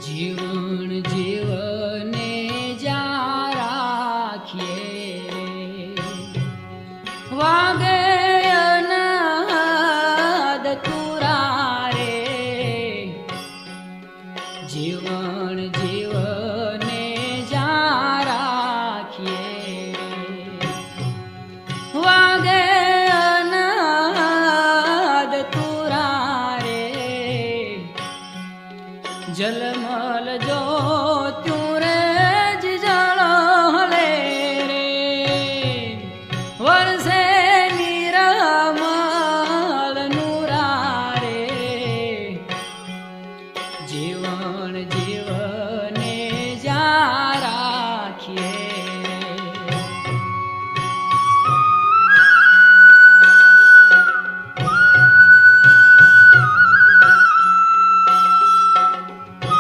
જીવન જીવને જા રાખીએ વાગે અનાદ તુરા રે જીવન જીવને જા રાખીએ વાગે અનાદ તુરા રે જલમલ જો તું રે જળલે રે વરસે નિરમલ નુરા રે જીવન જીવન